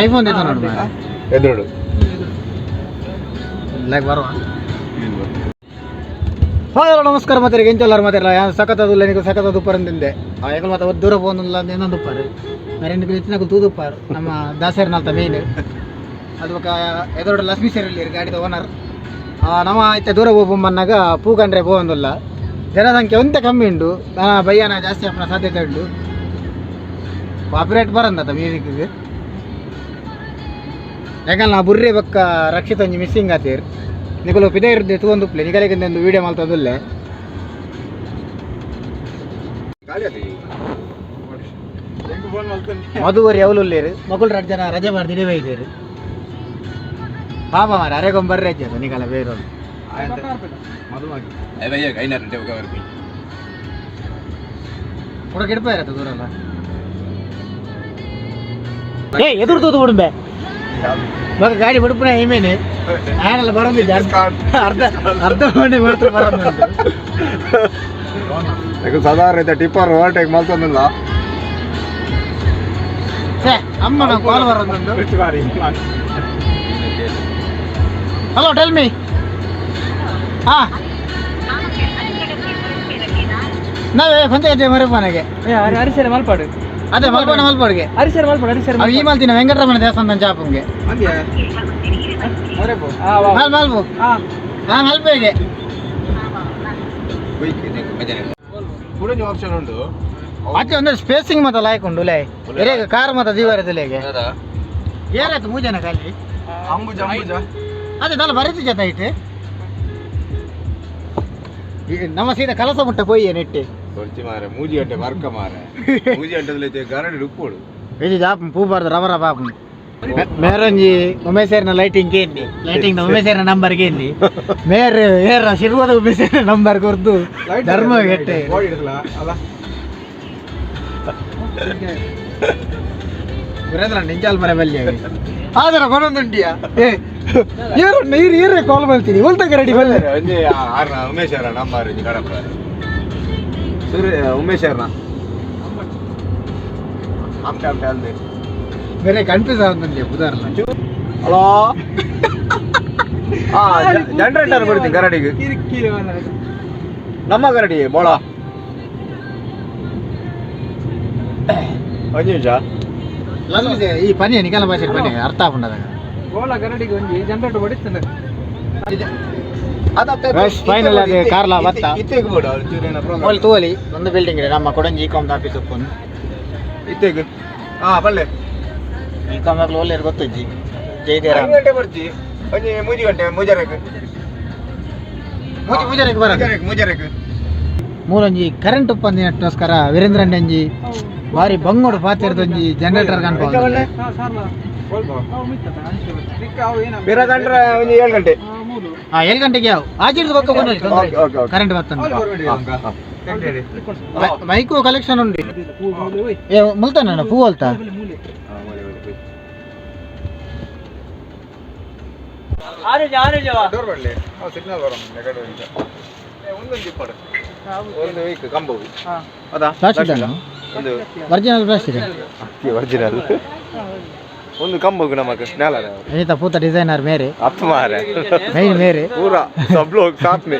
IPhone ಇದೆ ನೋಡಿ ಎದುರು ಬರುವ. ಹಲೋ ನಮಸ್ಕಾರ ಮತ್ತೆ ಎಂಚಲ್ಲಾರು ಮಾತಾಡಲ್ಲ ಯಾರು ಸಖತ್ತದಿಲ್ಲ ನೀವು ಸಖತ್ತದು ಉಪ್ಪರಂದಿಂದೆ ಯಾಕಂದ್ರೆ ಮತ್ತೆ ದೂರ ಹೋಗೋದಿಲ್ಲ ಅಂತ ಇನ್ನೊಂದು ಉಪ್ಪಾರು ಮರೆಂದು ಹೆಚ್ಚಿನ ತೂದು ಉಪ್ಪಾರು ನಮ್ಮ ದಾಸೇರ್ನಲ್ತ ಮೇನ್ ಅದು ಎದುರು ಲಕ್ಷ್ಮೀ ಸೇರಲ್ಲಿ ಗಾಡಿದ ಓನರ್ ನಮ್ಮ ಇತ್ತೆ ದೂರ ಹೋಗ್ಬಮ್ಮನ್ನಾಗ ಪೂ ಕಂಡ್ರೆ ಹೋಗೋದಿಲ್ಲ ಜನಸಂಖ್ಯೆ ಒಂದೇ ಕಮ್ಮಿ ಉಂಟು ಬಯ್ಯನ ಜಾಸ್ತಿ ಹಾಕೋಣ ಸಾಧ್ಯತೆ ಉಂಟು ಕಾಪಿರೈಟ್ ಬರಂದತ್ತ ಮ್ಯೂಸಿಕ್ಗೆ ಯಾಕಂದ್ರೆ ನಾ ಬುರ್ರೆ ಬಕ್ಕ ರಕ್ಷಿತ ಒಂಜಿ ಮಿಸ್ಸಿಂಗ್ ಆತೀರ್ ನಿಕಲು ಪಿದೆ ಇರ್ದೆ ತಗೊಂಡು ಪ್ಲೇ ನಿಗಲಿಗೆ ಒಂದು ವೀಡಿಯೋ ಮಾಡ್ತದಲ್ಲೇ ಮಧುವರಿ ಅವಲುಲ್ಲೇರು ಮಕ್ಕಳು 2 ಜನ ರಜೆ ಮಾಡಿ ದಿಢೀರ್ ಬೈದೇರು ಪಾಪ ಮಾರ ಅರೆಗೊಂಬರ್ರೆ ಅಜ್ಜ ನಿಗಲ ಬೇರೆ ಕೂಡ ಗಿಡಪಾಯಿರತ್ತ ದೂರಲ್ಲ ಏ ಎದುರು ತೂತು ಬಿಡುಂಬೆ ಮಗ ಗಾಡಿ ಬಿಡುಪುನ ಏಮೇನೆ ಆನೆಲ್ಲ ಬರೋದಿದ್ದೆ ಅರ್ಧ ಮಂಡಿ ಮಾಡ್ತಾರೆ ಬರೋದು ಸಾಧಾರಣ ಟಿಪ್ಪರ್ ಓವರ್ಟೇಕ್ ಮಾಡ್ತಂದಿಲ್ಲ ಅಮ್ಮ ನಾವು ಕಾಲ್ ಬರೋದೊಂದು ಹಲೋ ಟೆಲ್ ಮೀ ಹಾಂ ನಾವೇ ಪಂಚಾಯತ್ ಮರಪ್ಪನಿಗೆ ಹರಿಸೇರೆ ಮಲ್ಪಾಡು ಅದೇ ಮಲ್ಪಾಡಿಗೆ ಹರಿಸೇರೆ ಮಲ್ಪಾಡು ಈ ಮಾಲ್ತಿನ ವೆಂಕಟರಮಣ ದೇವಸ್ಥಾನ ಚಾಪಂಗೆ ಮಲ್ಪು ಹಾಂ ಮಲ್ಪೆಗೆ ಆಪ್ಷನ್ ಉಂಟು ಮತ್ತೆ ಒಂದು ಸ್ಪೇಸಿಂಗ್ ಮತ್ತೆ ಲಾಯ್ಕ್ ಉಂಟು ಲೇ ಎರೆಗೆ ಕಾರ್ ಮತ್ತೆ ದೀವಾರದಲ್ಲೇಗೆ ಏನಾಯ್ತು ಮೂಜನ ಖಾಲಿ ಅಂಬುಜ ಅದೇ ನಾನು ಬರೀತಿ ಜೊತೆ ಐತೆ ನಮ್ಮ ಸೀದಾ ಕಲಸ ಮುಟ್ಟ ಪೋಯಿ ನೆಟ್ಟಿ ಕೊಡ್ತಿ ಮಾರೆ ಮೂಜಿ ಗಂಟೆ ವರ್ಕ ಮಾರೆ ಮೂಜಿ ಗಂಟೆ ಗರಡಿ ರುಪ್ಪೋಡು ಇದು ಜಾಪ ಪೂ ಬಾರ್ದು ರವರ ಪಾಪ ಮೇರಂಜಿ ಉಮೇಶೇರ್ನ ಲೈಟಿಂಗ್ ಉಮೇಶೇರ್ನ ನಂಬರ್ ಗೇನಿ ಮೇರ್ ಏರ ಶಿರ್ವದ ಉಮೇಶೇರ್ನ ನಂಬರ್ ಕೊರ್ದು ಧರ್ಮ ಗೆಟ್ಟೆ ಗುರೇಂದ್ರ ನಿಂಚಾಲ್ ಮನೆ ಬಲ್ಲಿ ಆದ್ರ ಬರೋದುಂಟಿಯಾ ನೀರು ಕಾಲ್ ಮಾಡ್ತೀನಿ ಉಲ್ತಕ ರೆಡಿ ಬಲ್ಲ ಉಮೇಶರ ನಂಬರ್ ಕಡಪ ಉಮೇಶರ್ನ ಬೇರೆ ಕನ್ಫ್ಯೂಸ್ ಆಗುತ್ತೆ ಬುಧಾರಲ್ಲ ಹಲೋ ಜನರೇಟರ್ ಬಿಡ್ತೀನಿ ಗರಡಿಗೆ ನಮ್ಮ ಗರಡಿ ಬೋಳ ಒಂದು ನಿಮಿಷ ಈ ಪನಿ ನಿಕಲ ಭಾಷೆ ಪನಿ ಅರ್ಥ ಆಗ್ಬಿಟ್ಟದಾಗ ಬೋಳ ಗರಡಿಗೆ ಒಂದು ಜನರೇಟರ್ ಹೊಡಿತಾನೆ ಫೈನಲ್ ಆಗಿ ಕಾರ್ಲ ಬತ್ತ ಅಲ್ಲಿ ತೋಲಿ ಒಂದು ಬಿಲ್ಡಿಂಗ್ ಇದೆ ನಮ್ಮ ಕೊಡಂಜಿ ಇಕಾಮ್ ಆಫೀಸ್ ಒಪ್ಪೊಂದು ಇತ್ತೇಗ ಬಲ್ಲೆ ಇಕಾಮ್ ಆಗ್ಲು ಒಳ್ಳೆ ಗೊತ್ತಜ್ಜಿ ಜೈದೇರ ಗಂಟೆ ಬರ್ತಿ ಒಂಜಿ ಮೂಜಿ ಗಂಟೆ ಮುಜರಕ್ಕೆ ಮುಜರಕ್ಕೆ ಮೂಲೊಂಜಿ ಕರೆಂಟ್ ಉಪ್ಪಂದಿ ನೆಟ್ಟೋಸ್ಕರ ವೀರೇಂದ್ರಣ್ಣಂಜಿ ಬಾರಿ ಬಂಗೋಡು ಪಾತಿರ್ದೊಂಜಿ ಜನರೇಟರ್ ಕಾಣ್ಬೋದು ಬೇರೆ ಒಂದು 7 ಗಂಟೆ 7 ಗಂಟೆಗೆ ಯಾವ ಆಜಿರ್ದು ಪಕ್ಕ ಬಂದು ಕರೆಂಟ್ ಬರ್ತಂತ ಮೈಕು ಕಲೆಕ್ಷನ್ ಉಂಟು ಏ ಮುಲ್ತಾನ ಪೂ ಅಲ್ತಾ ಸಿಗ್ನಲ್ ಬರೋ ಒಂದು ವೀಕ್ ಕಂಬವು ಅದಾ ಒಂದು ಒರಿಜಿನಲ್ ಪ್ಲಾಸ್ಟಿಕ್ ಒರಿಜಿನಲ್ ಒಂದು ಕಂಬವು ನಮಕ್ ನೆಲ ಏತ ಪೂತ ಡಿಸೈನರ್ ಮೇರೆ ಅಪ್ಪ ಮಾರೆ ಮೈನ್ ಮೇರೆ ಪೂರಾ सब लोग साथ में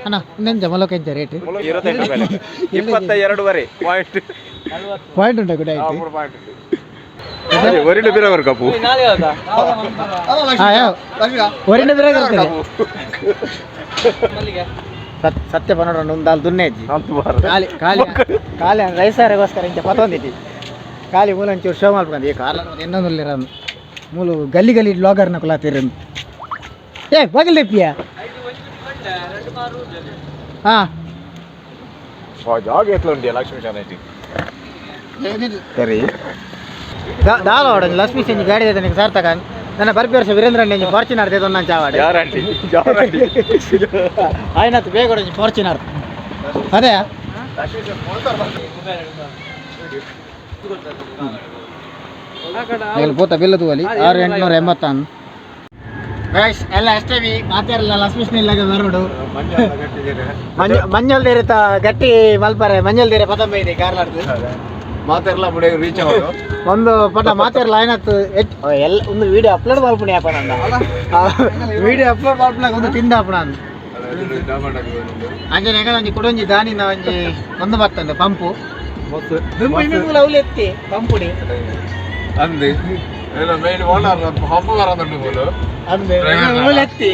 ಅಣ್ಣ ಇನ್ನೆಂತ ಮೊಲಕೈತೆ ರೇಟ್ 28 ಬೆಲೆ 22.5 ಪಾಯಿಂಟ್ ಉಂಟು ಕೂಡ ಆಯ್ತು ಒರಿನ ಬಿರವರ್ ಕಪ್ಪು ಒರಿನ ಬಿರವರ್ ಸತ್ಯ ಪನ್ನಡ ಒಂದಾಲ್ ದುನ್ನೆ ಅಜ್ಜಿ ಖಾಲಿ ಖಾಲಿ ಖಾಲಿ ರೈಸಾರಿಗೋಸ್ಕರ ಇಂಚ ಪತ್ತೊಂದಿತಿ ಖಾಲಿ ಮೂಲ ಒಂಚೂರು ಶೋ ಮಾಡ್ಕೊಂಡು ಈ ಕಾಲ ಇನ್ನೊಂದು ಮೂಲು ಗಲ್ಲಿ ಗಲ್ಲಿ ಬ್ಲಾಗರ್ನ ಕೊಲಾತಿರ ಏ ಬಗಲಿಪ್ಪಿಯ ಹಾಂ ಜಾಗ ಎತ್ಲ ಉಂಟು ಲಕ್ಷ್ಮೀ ಶಾಲೆ ಸರಿ ದಾವಾಡ ಲಕ್ಷ್ಮೀ ಸಂಜೆ ಗಾಡಿ ಇದೆ ನಿಂಗೆ ಸಾರ್ಥಕ ನನ್ನ ಬರ್ಪಿ ವರ್ಷ ವೀರೇಂದ್ರ ಫಾರ್ಚುನರ್ ಇದೆ ನಾನು ಚಾವಾಡ ಗ್ಯಾರಂಟಿ ಆಯ್ನತ್ತು ಬೇಗ ಫಾರ್ಚುನರ್ ಅದೇ ಪೋತ ಬಿಲ್ಲದು ಅಲ್ಲಿ 6880 ಎಲ್ಲ ಅಷ್ಟೇ ಮಾತಾರಲ್ಲ ಲಕ್ಷ್ಮೀ ಇಲ್ಲಾಗ ಬರೋಡು ಮಂಜಲ್ ದೇರೆ ಗಟ್ಟಿ ಮಲ್ಪಾರೆ ಮಂಜಲ್ ದೇರೆ ಪದಂಬ ಇದೆ ಕಾರ್ಲಾಡ್ದು ಮಾತೆಲ್ಲ ಮುಡಿ ರೀಚ್ ಆಗೋದು ಒಂದು ಪಟ ಮಾತಾರಲ್ಲ ಆಯ್ನತ್ತು ಎಲ್ಲ ಒಂದು ವಿಡಿಯೋ ಅಪ್ಲೋಡ್ ಮಾಡ್ಬಿಡಿ ಅಪ್ಪ ನಂದ ವಿಡಿಯೋ ಅಪ್ಲೋಡ್ ಮಾಡ್ಬಿಡಾಗ ಒಂದು ತಿಂದ ಅಪ್ಪ ನಾನು ಅಂಜನೆ ಹೆಂಗ ಒಂಜಿ ಕೊಡೊಂಜಿ ದಾನಿನ ಒಂಜಿ ಒಂದು ಬರ್ತಂದೆ ಪಂಪು ಅವಳು ಎತ್ತಿ ಪಂಪುಡಿ ಅಂದು ಮೇನ್ ಓನರ್ ಹಬ್ಬ ಬರೋದುಂಟು ಬೋಲು ಅಂದೆ ಅವಳು ಎತ್ತಿ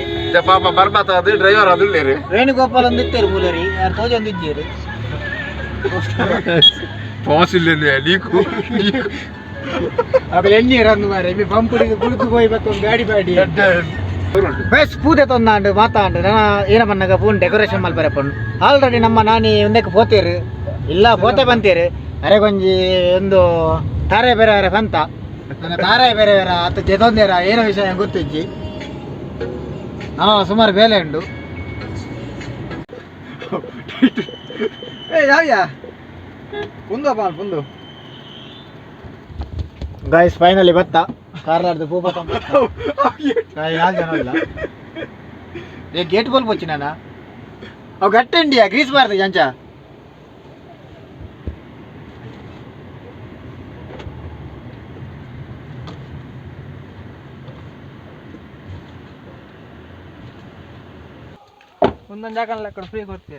ಪಾಪ ಬರ್ಬಾತ ಅದು ಡ್ರೈವರ್ ಅದು ಇಲ್ಲೇರಿ ವೇಣುಗೋಪಾಲ್ ಒಂದು ಇತ್ತೇರು ಮೂಲರಿ ಯಾರು ತೋಜ ಒಂದು ಇದ್ದೀರಿ ಪಾಸ್ ಇಲ್ಲೇ ನೀಕು ಅದು ಎಣ್ಣೀರು ಅಂದು ಮಾರೆ ಪಂಪುಡಿಗೆ ಕುಳಿತು ಹೋಗ್ಬೇಕು ಒಂದು ಗಾಡಿ ಬಾಡಿ ಬೇಸ್ ಪೂಜೆ ತೊಂದಾಂಡು ಮಾತಾಂಡು ನಾನು ಏನಪ್ಪನ್ನಾಗ ಫೋನ್ ಡೆಕೋರೇಷನ್ ಮಲ್ಪರೆ ಪಣ್ಣು ಆಲ್ರೆಡಿ ನಮ್ಮ ನಾನಿ ಒಂದಕ್ಕೆ ಪೋತೀರು ಇಲ್ಲ ಪೋತೆ ಬಂತೀರು ಅರೆಗೊಂಜಿ ಒಂದು ತಾರೆ ಬೇರೆ ಬೇರೆ ಬಂತ ನನ್ನ ತಾರೆ ಬೇರೆ ಬೇರೆ ಅತ್ತ ಜೊಂದೇರ ಏನೋ ವಿಷಯ ಗೊತ್ತಿಜ್ಜಿ ಸುಮಾರು ಬೇಲೆ ಉಂಡು ಯಾವ್ಯಾ ಪುಂದಪ್ಪ ಪುಂದು ಗಾಯ್ಸ್ ಫೈನಲಿ ಬತ್ತ ಕಾರ್ಲಾರ್ದು ಪೂಪ ಯಾರು ಜನ ಇಲ್ಲ ಗೇಟ್ ಬೋಲ್ ಪೊಚ್ಚಿ ನಾನ ಅವು ಗಟ್ಟಂಡಿಯಾ ಗ್ರೀಸ್ ಬಾರ್ದು ಜಂಚ ಒಂದೊಂದು ಜಾಗ ಲೆಕ್ಕ ಫ್ರೀ ಕೊಡ್ತೀರಿ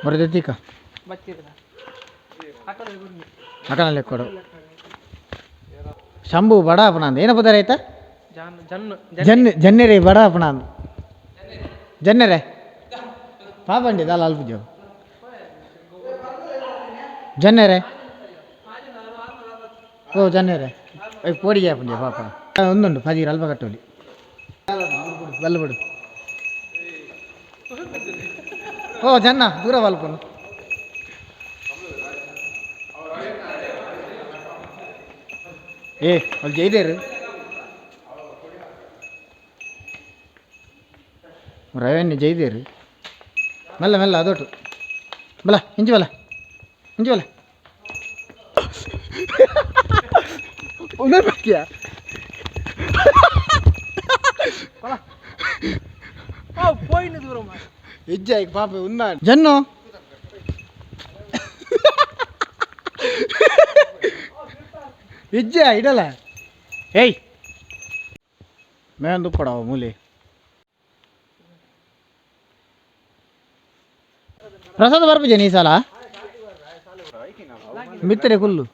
ಬರದೈತಿಕ ಬಚ್ಚಿರ ಅಕನಲ್ಲಿ ಕೊಡು ಶಂಭು ಬಡ ಅಪನಾಂದ್ ಏನಪ್ಪ ದಾರ ಆಯ್ತಾ ಜನ್ನೆರೆ ಬಡ ಅಪನಾಂದ್ ಜನ್ನೆರೆ ಪಾಪಂಡಿ ದಾಲ ಅಲ್ಪ ಜೋ ಜನ್ನೆರೆ ಓ ಜನ್ನೆರೆ ಪೋಡಿಗೆ ಹಾಪಂಡಿ ಪಾಪ ಒಂದುಂಡು 10 ಅಲ್ಪ ಕಟ್ಟೋಲಿ ಬಲ್ಲ ಬಿಡು ಓ ಜನ್ನ ದೂರ ಬಲ್ಪನು ಏ ಅಲ್ಲಿ ಜೈದೇರು ರವೆನ್ನಿ ಜೈದೇರು ಮೆಲ್ಲ ಮೆಲ್ಲ ಅದೊಟ್ಟು ಬಲ ಇಂಚು ಬಲ ಇಂಚು ಬಲ ಒಂದೇ ಬಾಕಿಯ పోయింది దూరం ఇజ్జాయి పాప ఉన్నా జన్ను ఇజ్జా ఇడల ఏయ్ మేము దుప్పడావు మూలి ಪ್ರಸಾದ ಬರ್ಪುಜೆ ನೀ ಸಲ ಮಿತ್ತರೆ ಕುಲ್ಲು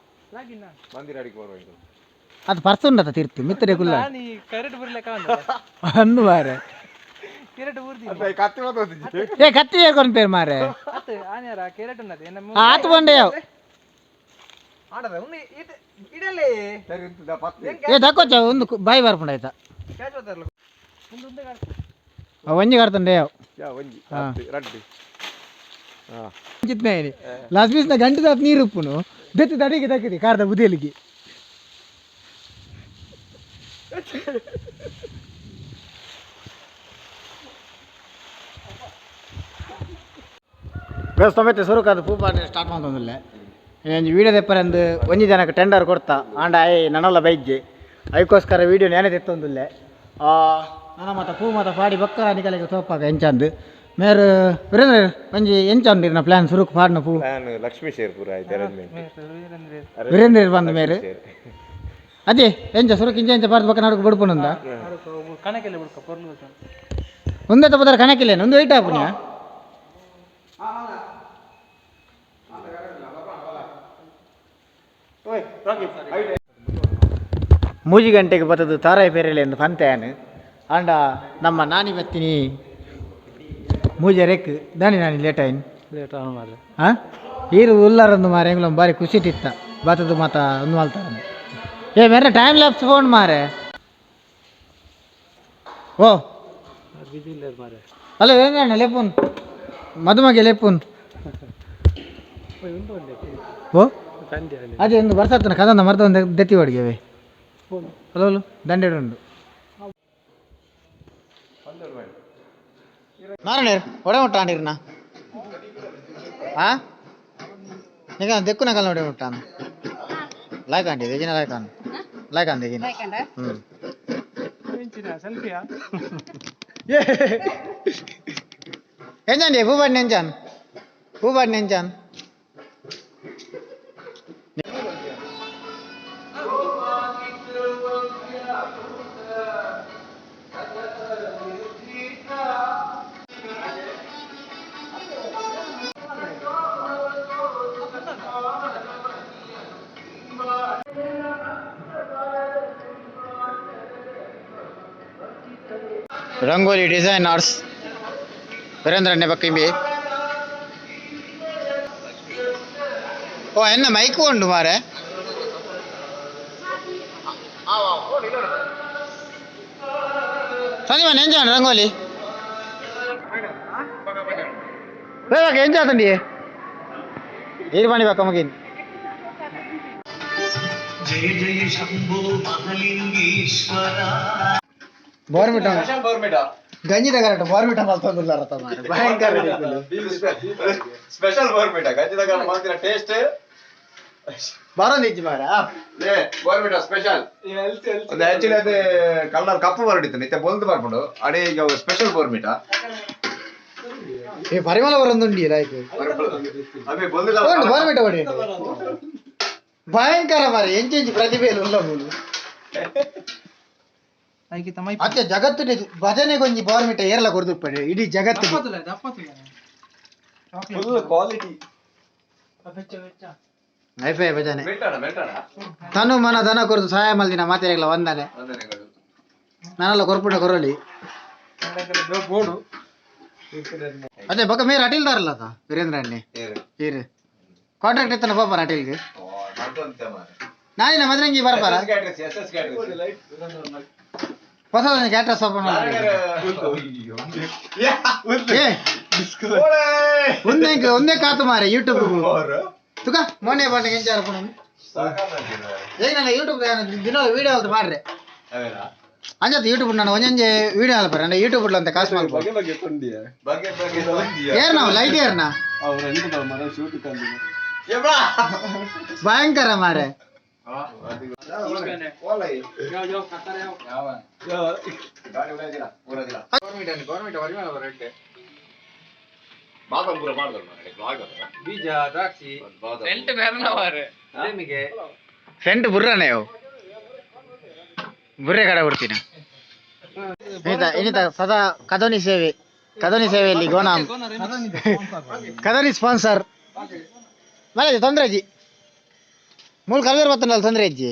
ಅದು ಪರ್ಸ್ ಉಂಡತ ತೀರ್ತು ಮಿತ್ತರೆ ಕುಲ್ಲ ಅನ್ನು ಮಾರೆ ఏ కత్తి కొని పేరు మారే ఆత బండే ఏ దక్కొచ్చా ఉంది బాయి వరపుండ ఆಯ್ತಾ ಒಂಜಿ ಕಡ್ತಂಡೆ ಲಾಸ್ಟ್ ಪೀಸ್ನ ಗಂಟೆ ದಾಪ ನೀರು ಉಪ್ಪುನು ಬೆತ್ತಿ ತಡಿಗೆ ತಕ್ಕಿದಿ ಕಾರ್ದ ಬುದಿಯಲಿಗೆ ಬೇಸ್ತೊಂಬತ್ತೆ ಸುರುಕಾದ ಪೂಪಾನೆ ಸ್ಟಾರ್ಟ್ ಮಾಡ್ತಂದಿಲ್ಲ ಒಂದು ವೀಡಿಯೋ ತೆಪ್ಪರಂದು ಒಂಜಿ ಜನಕ್ಕೆ ಟೆಂಡರ್ ಕೊಡ್ತಾ ಆಂಡ ಆಯ್ ನನ್ನಲ್ಲ ಬೈಕ್ಗೆ ಅದಕ್ಕೋಸ್ಕರ ವೀಡಿಯೋ ನೇನೆ ತೆತ್ತೊಂದಿಲ್ಲ ನನ್ನ ಮತ್ತು ಪೂ ಮತ್ತು ಪಾಡಿ ಬಕ್ಕ ನಿಕಲಿಗೆ ತೋಪಾಗ ಎಂಚಂದು ಮೇರು ವೀರೇಂದ್ರ ಒಂಜಿ ಎಂಚಂದು ನಾ ಪ್ಲಾನ್ ಸುರುಕು ಪಾಡಿನ ಪೂ ಲಕ್ಷ್ಮೀ ಶೇರ್ಪುರ ವೀರೇಂದ್ರ ಬಂದ ಮೇರು ಅದೇ ಎಂಚ ಸುರುಕು ಇಂಚ ಎಂಚ ಪಾರ್ದು ಬಕ್ಕ ನಡುಕು ಬಡ್ಪುನುಂದ ಒಂದೇ ತಪ್ಪದಾರ ಕಣಕ್ಕಿಲ್ಲೇನು ಒಂದು ವೈಟ್ ಹಾಪುಣ್ಯ ಮೂಜಿ ಗಂಟೆಗೆ ಬತ್ತದು ತಾರಾಯಿ ಪೇರೆಲೆ ಎಂದು ಪಂತೆಯಾನು ಆಂಡ ನಮ್ಮ ನಾನಿ ಬತ್ತಿನಿ ಮೂಜೆ ರೆಕ್ ದಾನಿ ನಾನಿ ಲೇಟ್ ಆಯ್ನು ಲೇಟ್ ಆನ್ ಮಾರ್ರೆ ಹಾಂ ಈರು ಉಲ್ಲಾರೊಂದು ಮಾರೆ ಎಂಗ್ಲೊಂದು ಬಾರಿ ಖುಷಿ ತಿತ್ತ ಬಾತದ್ದು ಮಾತ ಒಂದು ಮಾಲ್ತಾರೆ ಏ ಮೇರೆ ಟೈಮ್ ಲ್ಯಾಪ್ಸ್ ಫೋನ್ ಮಾರೆ ಓ ಅಲ್ಲ ಏನ ಲೇಪುನ್ ಮದುಮಗೆ ಲೇಪುನ್ ಓ ಅದೇ ಒಂದು ಬರ್ಸತ್ತನ ಕದಂದ ಮರ್ದ ಒಂದು ದೆತ್ತಿ ಹೊಡಿಗೆವೆ ಅಲ್ಲ ದಂಡೆಡು ಉಂಡು ನಾರಾಯಣ ಒಡೆ ಮುಟ್ಟಾಂಡಿರ್ನ ಹಾಂ ಈಗ ದೆಕ್ಕುನ ಕಲ್ ನೋಡಿ ಮುಟ್ಟಾನು ಲಾಯ್ಕಾಂಡಿ ದೆಜಿನ ಲಾಯ್ಕಾನ್ ಲಾಯ್ಕಾನ್ ದೆಜಿನ ಹ್ಞೂ ಎಂಜಾನ್ ಭೂಬಾಡ್ ನೆಂಜಾನ್ ಭೂಬಾಡ್ ನೆಂಜಾನ್ ರಂಗೋಲಿ ಡಿಸೈನರ್ಸ್ ವೀರೇಂದ್ರನ್ನೇ ಬಕ್ಕಿಂಬಿ ಓ ಎನ್ನ ಮೈಕು ಉಂಡು ಮಾರೆ ಸಂಜೀವ ಎಂಜಾನ್ ರಂಗೋಲಿ ಬೇಗ ಎಂಜಾತಂಡಿ ಏರು ಮಾಡಿ ಬಕ್ಕ ಮಗಿನ್ ಜಯ ಜಯ ಶಂಭೋ ಮಹಾಲಿಂಗೇಶ್ವರ ಬೋರ್ಮಿಟ ಗಂಜಿದ ಕರೆಕ್ಟ್ ಬೋರ್ಮಿಟ ಮಲ್ತೊಂದಿಲ್ಲ ರತ ಮಾರೆ ಭಯಂಕರ ಸ್ಪೆಷಲ್ ಬೋರ್ಮಿಟ ಗಂಜಿದಾಗ ಮಾಡ್ತಿರೋ ಟೇಸ್ಟ್ ಬರೋದು ಇಜ್ಜಿ ಮಾರ ಬೋರ್ಮಿಟ ಸ್ಪೆಷಲ್ ಅದು ಆಕ್ಚುಲಿ ಅದೇ ಕಲರ್ ಕಪ್ಪು ಬರಡಿತ್ತು ನಿತ್ಯ ಬೊಲ್ದು ಬರ್ಕೊಂಡು ಅದೇ ಈಗ ಸ್ಪೆಷಲ್ ಬೋರ್ಮಿಟ ಈ ಪರಿಮಳ ಬರೊಂದುಂಡಿ ಲೈಕ್ ಅದೇ ಬೊಲ್ದು ಬೋರ್ಮಿಟ ಹೊಡಿ ಭಯಂಕರ ಮಾರೆ ಎಂಚೆಂಚಿ ಪ್ರತಿಭೆಯಲ್ಲಿ ಉಲ್ಲ ಮೂಲು ಅತ್ತೆ ಜಗತ್ತು ಭಜನೆಗೊಂಜಿ ಬೋರ್ಮಿಟ ಏರ್ಲ ಕೊರ್ದುಪ್ಪಡೆ ಇಡೀ ಜಗತ್ತು ಕ್ವಾಲಿಟಿ ಐಫೈ ಭಜನೆ ತನು ಮನ ದನ ಕೊರದು ಸಹಾಯ ಮಲ್ದಿನ ಮಾತೆರೆಗ್ಲ ವಂದನೆ ನಾನೆಲ್ಲ ಕೊರ್ಪುಂಡ ಕೊರಲಿ ಅದೇ ಬಕ್ಕ ಮೇರೆ ಅಟಿಲ್ದಾರಲ್ಲ ವೀರೇಂದ್ರ ಅಣ್ಣೆ ಈರು ಕಾಂಟ್ರಾಕ್ಟ್ ಇತ್ತನ ಪಾಪ ಅಟಿಲ್ಗೆ ನಾನಿನ ಮದ್ರಂಗಿ ಬರಪಾರ ಹೊಸ ಕ್ಯಾಟ್ರಸ್ ಓಪನ್ ಒಂದೇ ಕಾತು ಮಾರೆ ಯೂಟ್ಯೂಬ್ ತುಕ ಮೊನ್ನೆ ಬಂಡ ಎಂಚಾರ ಈಗ ನಾನು ಯೂಟ್ಯೂಬ್ ದಿನ ವಿಡಿಯೋ ಅಂತ ಮಾಡ್ರೆ ಅಂಜತ್ ಯೂಟ್ಯೂಬ್ ನಾನು ಒಂಜೊಂಜೆ ವಿಡಿಯೋ ಅಲ್ಲ ಬರ ಯೂಟ್ಯೂಬ್ ಅಂತ ಕಾಸು ಮಾಡ್ಬೋದು ಏರ್ ನಾವು ಲೈಟ್ ಏರ್ನಾ ಭಯಂಕರ ಮಾರೆ ಸೆಂಟ್ ಬುರ್ರನೇ ಬುರ್ರೆ ಕಡೆ ಬಿಡ್ತೀನಿ ಇನ್ನಿತ ಸದಾ ಕದೋನಿ ಸೇವೆಯಲ್ಲಿ ಗೋನಾಮ್ ಕದೋನಿ ಸ್ಪಾನ್ಸರ್ ಮನೆ ತೊಂದರೆ ಅಜ್ಜಿ ಮೂಲ ಕಲ್ವೇರು ಬತ್ತನಲ್ಲ ತೊಂದರೆ ಅಜ್ಜಿ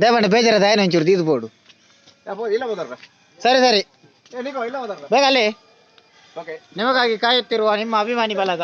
ದಯಮಾಡಿ ಬೇಜಾರ ದಯನ ಒಂಚೂರು ತೀದು ಬೋಡು ಸರಿ ಸರಿ ಬೇಗ ಅಲ್ಲಿ ನಿಮಗಾಗಿ ಕಾಯುತ್ತಿರುವ ನಿಮ್ಮ ಅಭಿಮಾನಿ ಬಲಗ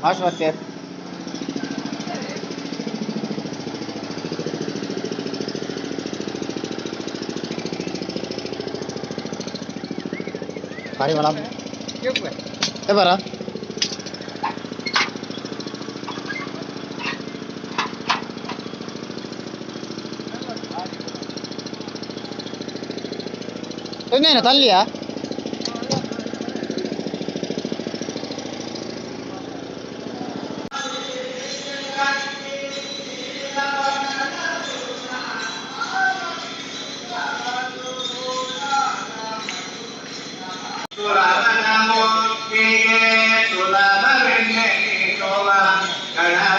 ಆಶ್ವತ್ಯ ಪರಿಮಳ ಬರ ಇನ್ನೇನು ತಲ್ಲಿಯಾ ತುಲಾ ಹರ